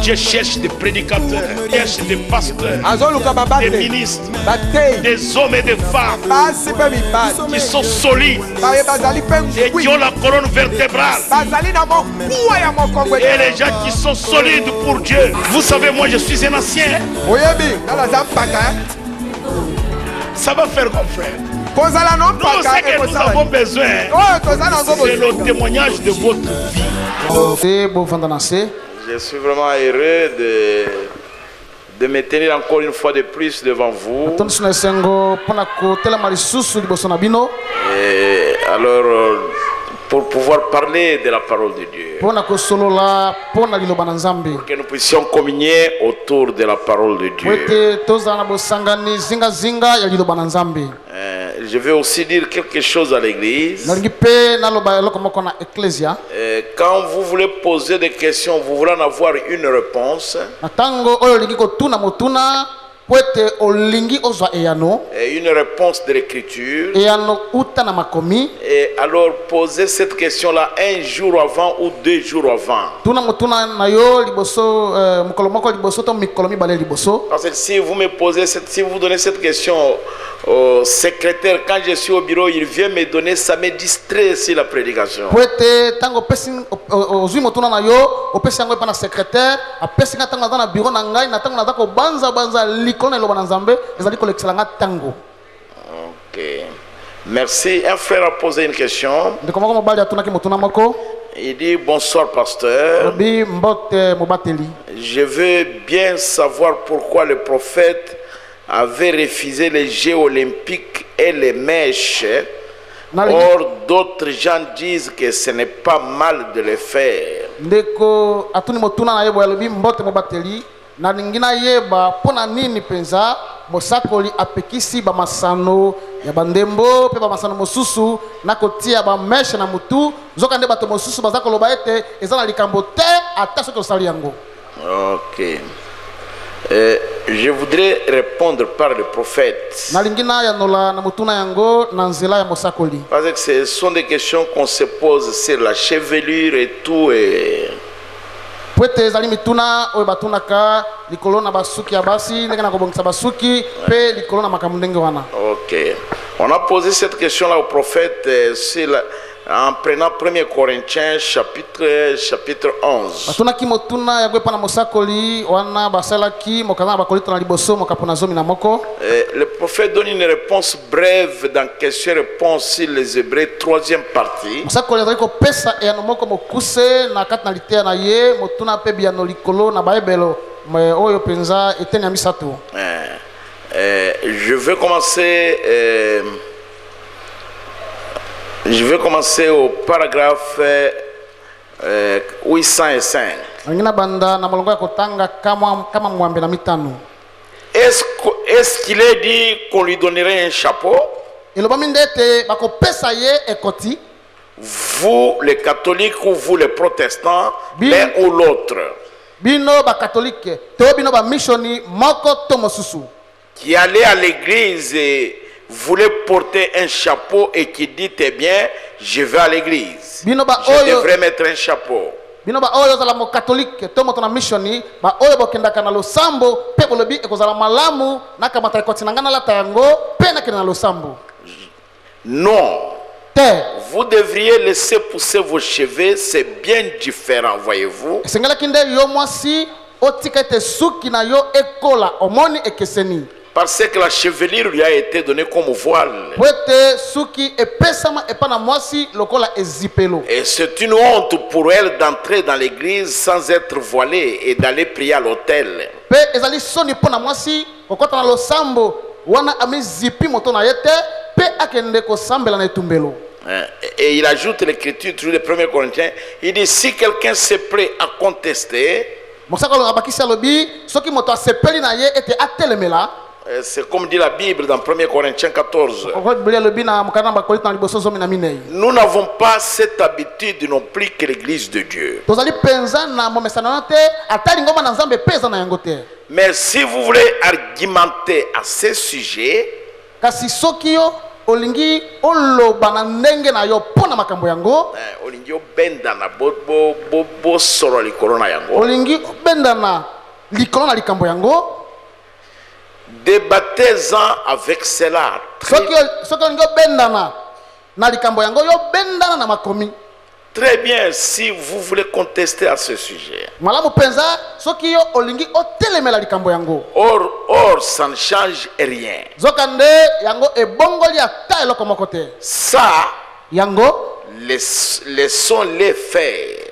Dieu cherche des prédicateurs, cherche des pasteurs, des ministres, des hommes et des femmes qui sont solides et qui ont la colonne vertébrale. Et les gens qui sont solides pour Dieu. Vous savez, moi je suis un ancien. Ça va faire comme frère. Nous, ce que nous avons besoin, c'est le témoignage de votre vie. Je suis vraiment heureux de me tenir encore une fois de plus devant vous. Et alors, pour pouvoir parler de la parole de Dieu, pour que nous puissions communier autour de la parole de Dieu. Je vais aussi dire quelque chose à l'église. Quand vous voulez poser des questions, vous voulez en avoir une réponse. Et une réponse de l'écriture. Et alors posez cette question-là un jour avant ou 2 jours avant. Parce que si vous me posez si vous donnez cette question au secrétaire, quand je suis au bureau, il vient me donner, ça me distrait sur la prédication. Ok. Merci. Un frère a posé une question. Il dit: bonsoir pasteur. Je veux bien savoir pourquoi le prophète avait refusé les Jeux olympiques et les mèches. Or d'autres gens disent que ce n'est pas mal de le faire. Na ningina yeba pona nini penza mosakoli apekisi ba masano ya bandembo pe ba masano mosusu na kotia ba meshe na mutu zoka nde bato mosusu bazako loba ete ezana likambo te ata soki osali yango. Ok. Je voudrais répondre par le prophète. Na lingina ya nola na mutuna yango na nzela ya mosakoli. Parce que ce sont des questions qu'on se pose sur la chevelure et tout et Pwete zali mituna oyo batunaka likolo na basuki ya basi ndenge na kobongisa basuki pe likolo na makambo ndenge wana. Ok. On a posé cette question là au prophète en prenant 1 Corinthiens chapitre 11. Batunaki motuna ya gwepa na mosakoli wana basalaki mokana bakolito na liboso mokapona zomi na moko. Le prophète donne une réponse brève dans question-réponse sur les Hébreux, 3e partie. Mosakoli azali ko pesa ya moko mokuse na kati na litea na ye motuna pe bia no likolo na baebelo oyo penza eteni ya misato. Je vais commencer au paragraphe 805. Est-ce qu'il est dit qu'on lui donnerait un chapeau? Vous les catholiques ou vous les protestants, l'un ou l'autre, qui allait à l'église et voulait porter un chapeau et qui dit: eh bien, je vais à l'église, je devrais mettre un chapeau. Non. Vous devriez laisser pousser vos cheveux, c'est bien différent, voyez-vous. Parce que la chevelure lui a été donnée comme voile. Et c'est une honte pour elle d'entrer dans l'église sans être voilée et d'aller prier à l'autel. Et il ajoute l'écriture, toujours de 1 Corinthiens, il dit: si quelqu'un s'est prêt à contester, c'est comme dit la Bible dans 1 Corinthiens 14. Nous n'avons pas cette habitude non plus que l'église de Dieu. Mais si vous voulez argumenter à ce sujet, olingi oloba na ndenge na yo pona makambo yango olingi obenda na bo solo likolo na yango olingi obenda na likolo na likambo yango débattez-en avec cela soki olingi obenda na likambo yango yo bendana na makomi. Très bien, si vous voulez contester à ce sujet. Or, ça ne change rien. Ça, laissons-les faire.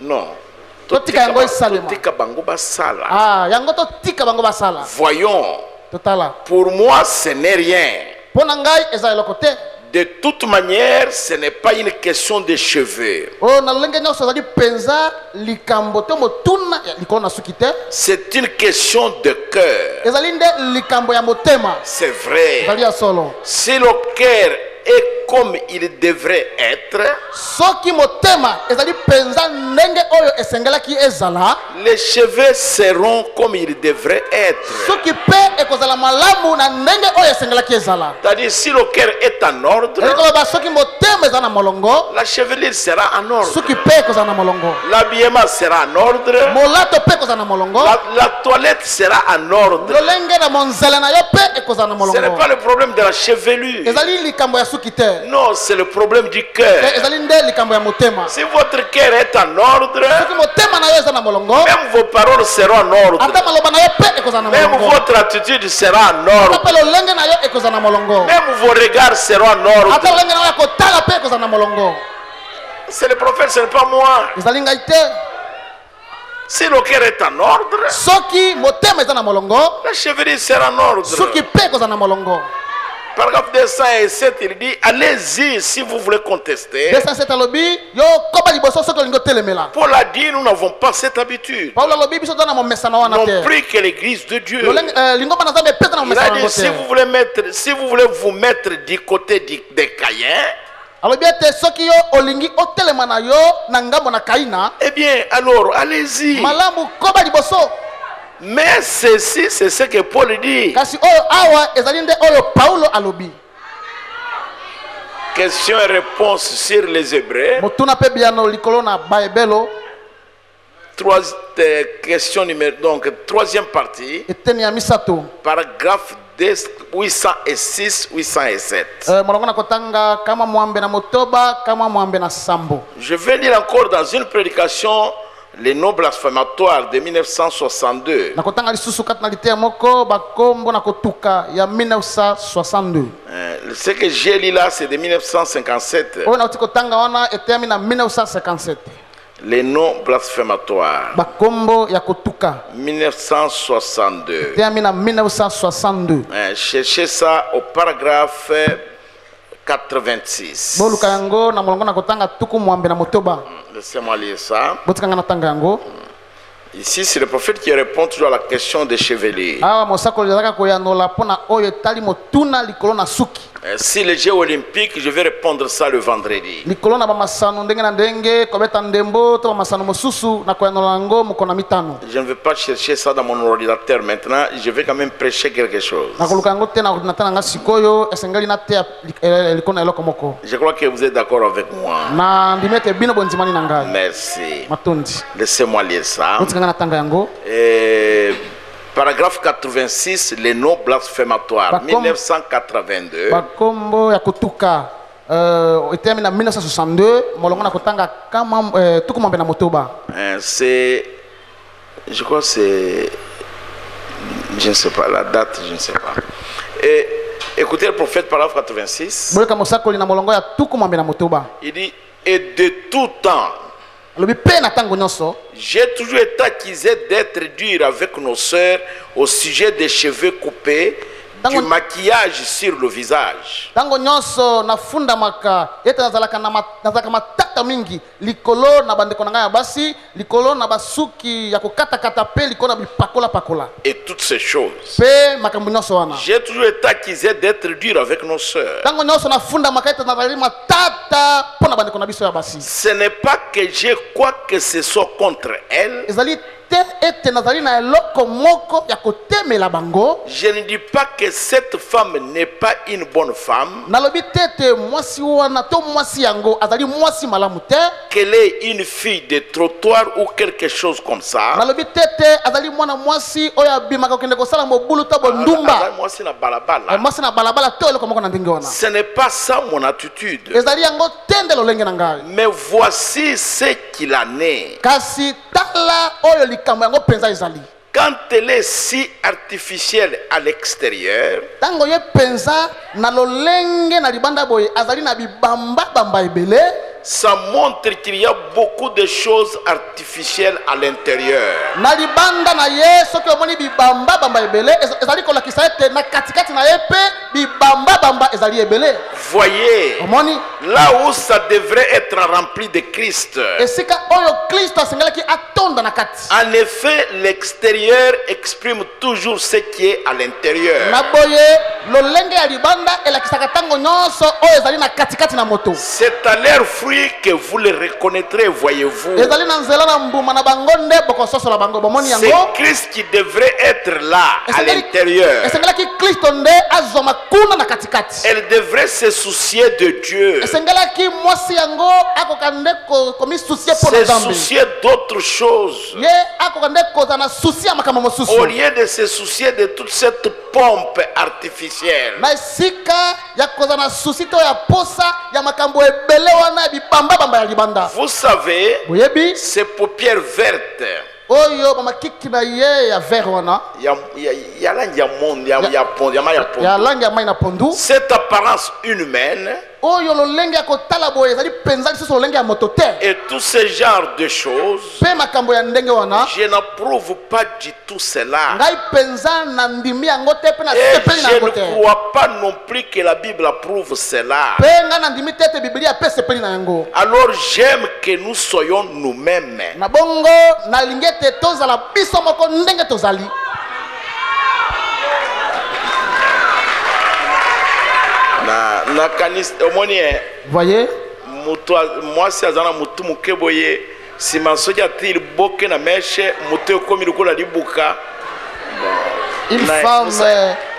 Non. Voyons, pour moi, ce n'est rien. De toute manière, ce n'est pas une question de cheveux. C'est une question de cœur. C'est vrai. Si le cœur est comme il devrait être, les cheveux seront comme ils devraient être. C'est-à-dire, si le cœur est en ordre, la chevelure sera en ordre. L'habillement sera en ordre. La toilette sera en ordre. Ce n'est pas le problème de la chevelure. Non, c'est le problème du cœur. Si votre cœur est en ordre, même vos paroles seront en ordre. Même votre attitude sera en ordre. Même vos regards seront en ordre. C'est le prophète, ce n'est pas moi. Si le cœur est en ordre, la chevelure sera en ordre. Paragraphe 207, il dit, allez-y si vous voulez contester. Paul a dit, nous n'avons pas cette habitude. Non plus que l'église de Dieu. Il a dit, si vous voulez vous mettre du côté des Caïens, eh bien, alors, allez-y. Mais ceci, c'est ce que Paul dit. Question et réponse sur les Hébreux. Question numéro, donc, troisième partie. Paragraphe 806, 807. Je vais lire encore dans une prédication les noms blasphématoires de 1962. Ce que j'ai lu là, c'est de 1957. Les noms blasphématoires. 1962. Cherchez ça au paragraphe 86. Laissez-moi lire ça. Ici, c'est le prophète qui répond toujours à la question des chevelures. Si les Jeux olympiques, je vais répondre ça le vendredi. Je ne vais pas chercher ça dans mon ordinateur maintenant. Je vais quand même prêcher quelque chose. Je crois que vous êtes d'accord avec moi. Merci. Laissez-moi lire ça. Paragraphe 86, les noms blasphématoires, 1982. C'est, je crois que c'est, je ne sais pas, la date, je ne sais pas. Et écoutez le prophète, paragraphe 86. Il dit, et de tout temps, j'ai toujours été accusé d'être dur avec nos sœurs au sujet des cheveux coupés, du maquillage sur le visage. Et toutes ces choses. J'ai toujours été accusé d'être dur avec nos sœurs. Ce n'est pas que j'ai quoi que ce soit contre elles. Je ne dis pas que cette femme n'est pas une bonne femme, qu'elle est une fille de trottoir ou quelque chose comme ça. Ce n'est pas ça mon attitude. Mais voici ce qu'il en est. Quand elle est si artificielle à l'extérieur, ça montre qu'il y a beaucoup de choses artificielles à l'intérieur. Voyez, là où ça devrait être rempli de Christ. En effet, l'extérieur exprime toujours ce qui est à l'intérieur. C'est à leur fruit que vous les reconnaîtrez, voyez-vous. C'est Christ qui devrait être là, à l'intérieur. Elle devrait se soucier de Dieu, se soucier d'autre chose, au lieu de se soucier de toute cette pompe artificielle. Vous savez, ces paupières vertes, cette apparence humaine et tout ce genre de choses, je n'approuve pas du tout cela. Et je ne crois pas non plus que la Bible approuve cela. Alors j'aime que nous soyons nous-mêmes. Voyez, moi si azana mutu mukeboye si masoja tiri boke na meshe mutu komi lukola libuka une femme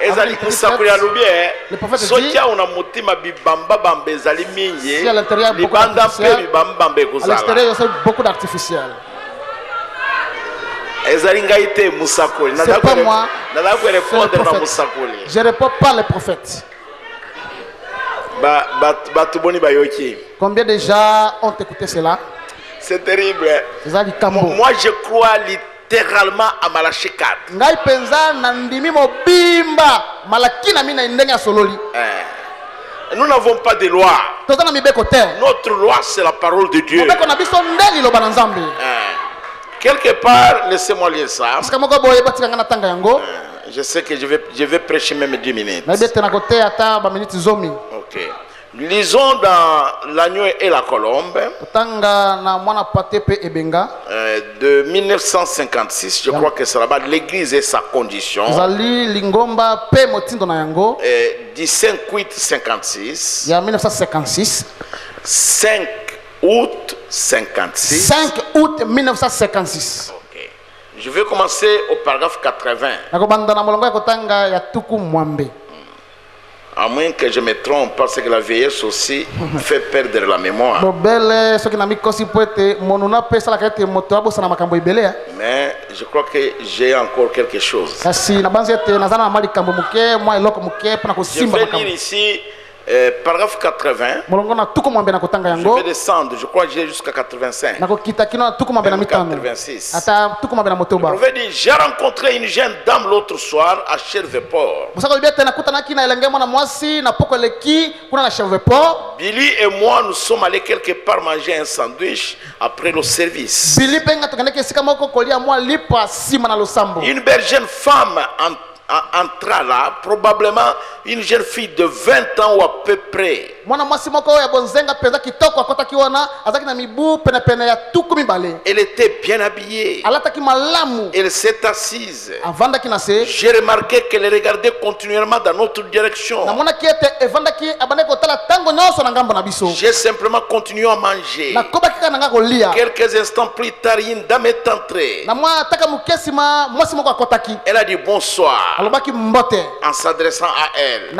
ezali musakuli alubie soja una mutima bibamba bamba ezali mingi libanda pe bibamba bamba kozala. À l'extérieur, il y a beaucoup d'artificiel. Ezali ngaite musakuli. C'est pas moi. Je ne réponds pas les prophètes. Combien déjà ont écouté cela? C'est terrible. Moi je crois littéralement à Malachie 4. Nous n'avons pas de loi. Notre loi c'est la parole de Dieu. Quelque part, laissez-moi lire ça. Je sais que je vais prêcher même 10 minutes. Ok. Lisons dans L'agneau et la colombe de 1956. Je crois que c'est là-bas l'église et sa condition. 15/8/56. 5 août 56. 5 août 1956. Okay. Je vais commencer au paragraphe 80. À moins que je me trompe, parce que la vieillesse aussi fait perdre la mémoire. Mais je crois que j'ai encore quelque chose. Je vais lire ici paragraphe 80. Je vais descendre, je crois que j'ai jusqu'à 85. 86. Le prophète dit, j'ai rencontré une jeune dame l'autre soir à Cherveport. Billy et moi, nous sommes allés quelque part manger un sandwich après le service. Une belle jeune femme entra là, probablement une jeune fille de 20 ans ou à peu près. Elle était bien habillée. Elle s'est assise. J'ai remarqué qu'elle regardait continuellement dans notre direction. J'ai simplement continué à manger. Quelques instants plus tard, une dame est entrée. Elle a dit bonsoir en s'adressant à elle.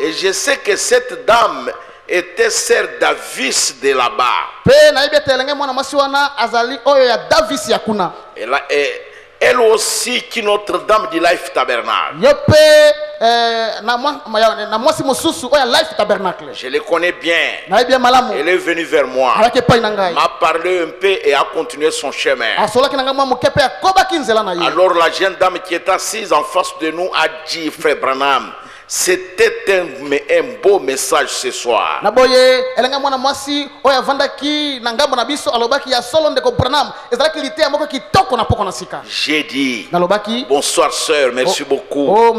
Et je sais que cette dame était sœur Davis de là-bas. Elle aussi qui Notre-Dame du Life Tabernacle. Je les connais bien. Elle est venue vers moi, m'a parlé un peu et a continué son chemin. Alors la jeune dame qui est assise en face de nous a dit, Frère Branham, c'était un beau message ce soir. J'ai dit bonsoir sœur, merci beaucoup.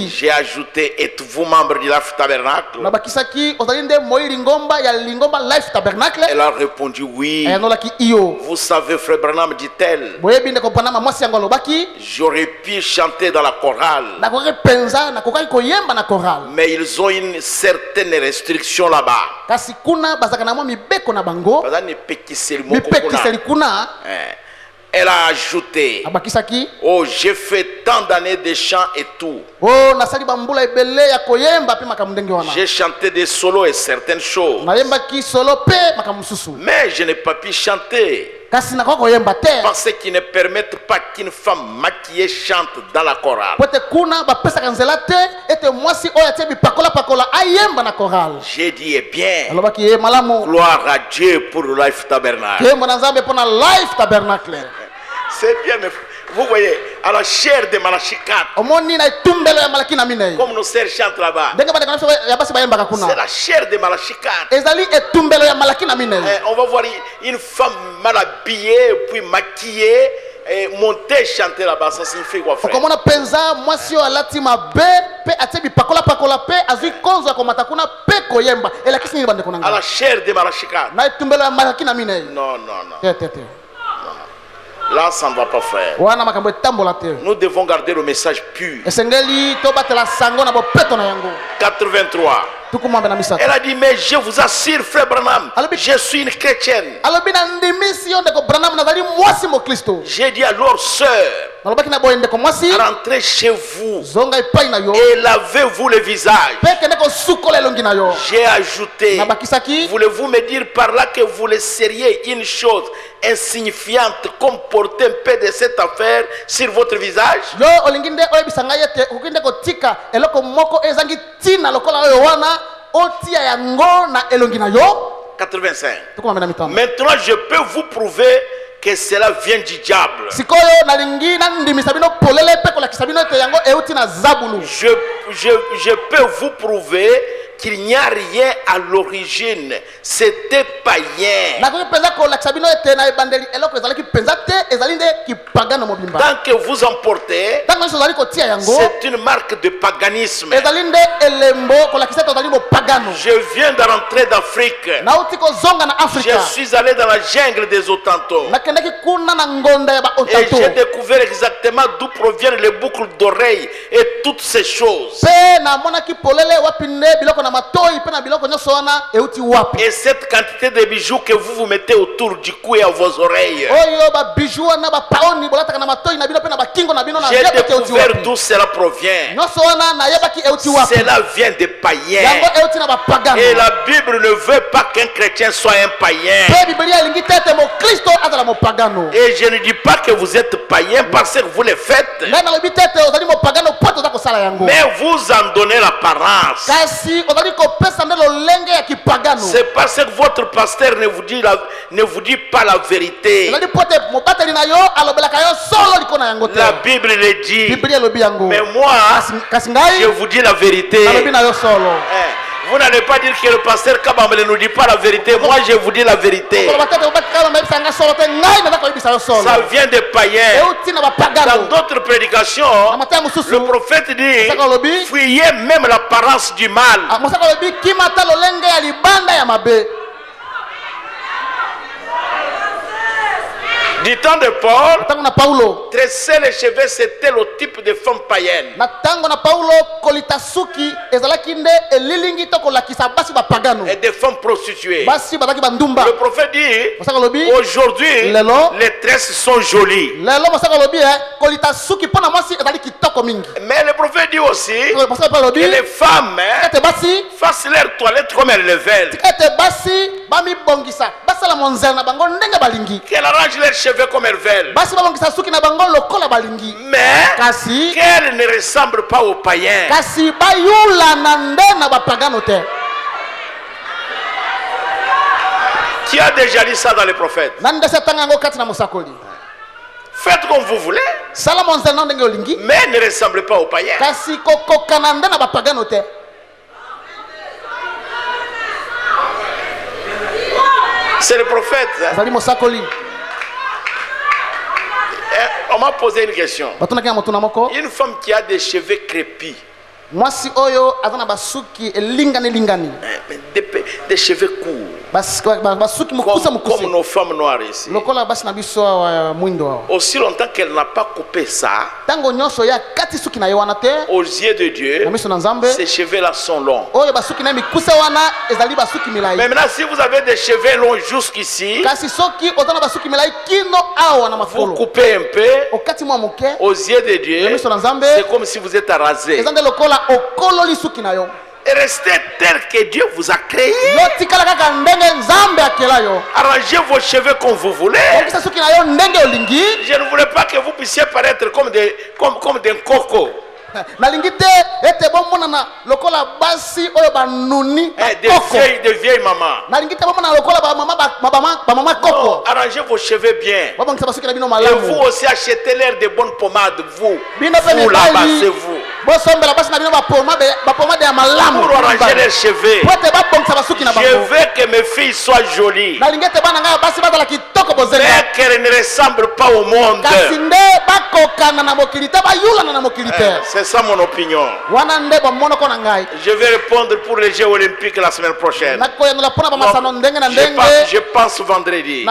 J'ai ajouté, êtes-vous membre du Life Tabernacle? Elle a répondu oui. Vous savez, Frère Branham, dit-elle, j'aurais pu chanter dans la chorale, mais ils ont une certaine restriction là-bas. Elle a ajouté, oh, j'ai fait tant d'années de chant et tout. J'ai chanté des solos et certaines choses, mais je n'ai pas pu chanter parce qu'ils ne permettent pas qu'une femme maquillée chante dans la chorale. J'ai dit, eh bien, gloire à Dieu pour le Life Tabernacle. C'est bien, mais vous voyez, à la chair de Malachikat, comme nos sœurs chantent là-bas, c'est la chair de Malachikat. On va voir une femme mal habillée, puis maquillée, et monter chanter là-bas, ça signifie quoi, frère? À la chair de Malachikat. Non, non, non. Là, ça ne va pas faire. Nous devons garder le message pur. 83. Elle a dit, mais je vous assure, Frère Branham, je suis une chrétienne. J'ai dit alors, sœur, rentrez chez vous et lavez-vous le visage. J'ai ajouté, voulez-vous me dire par là que vous laisseriez une chose insignifiante comme porter un peu de cette affaire sur votre visage? 85. Maintenant, je peux vous prouver que cela vient du diable. Je peux vous prouver qu'il n'y a rien à l'origine. C'était païen. Tant que vous emportez, c'est une marque de paganisme. Je viens de rentrer d'Afrique. Je suis allé dans la jungle des Otanto. Et j'ai découvert exactement d'où proviennent les boucles d'oreilles et toutes ces choses. Et cette quantité de bijoux que vous vous mettez autour du cou et à vos oreilles, j'ai découvert d'où cela provient. Cela vient des païens. Et la Bible ne veut pas qu'un chrétien soit un païen. Et je ne dis pas que vous êtes païen parce que vous le faites, mais vous en donnez l'apparence. C'est parce que votre pasteur ne vous dit pas la vérité. La Bible le dit. Mais moi, je vous dis la vérité. Vous n'allez pas dire que le pasteur Kabamba ne nous dit pas la vérité. Moi, je vous dis la vérité. Ça vient des païens. Dans d'autres prédications, le prophète dit, fuyez même l'apparence du mal. Du temps de Paul, tresser les cheveux, c'était le type de femme païenne. Et des femmes prostituées. Le prophète dit, aujourd'hui, les tresses sont jolies. Mais le prophète dit aussi que les femmes fassent leur toilette comme elles le veulent. Qu'elles arrangent leurs cheveux comme elles veulent. Mais qu'elles ne ressemblent pas aux païens. Qui a déjà dit ça dans les prophètes? Faites comme vous voulez, mais ne ressemblez pas aux païens. C'est le prophète. On m'a posé une question. Une femme qui a des cheveux crépus, des cheveux courts, comme nos femmes noires ici, aussi longtemps qu'elle n'a pas coupé ça, aux yeux de Dieu, ces cheveux-là sont longs. Mais maintenant, si vous avez des cheveux longs jusqu'ici, vous coupez un peu, aux yeux de Dieu, c'est comme si vous êtes rasé. Et restez tel que Dieu vous a créé. Arrangez vos cheveux comme vous voulez. Je ne voulais pas que vous puissiez paraître comme des cocos. Des vieilles mamans. Non, arrangez vos cheveux bien. Et vous aussi achetez l'air de bonnes pommades. Vous là-bas, c'est vous. Pour arranger les cheveux. Je veux que mes filles soient jolies, mais qu'elles ne ressemblent pas au monde. C'est ça mon opinion. Je vais répondre pour les Jeux Olympiques la semaine prochaine. Je pense vendredi.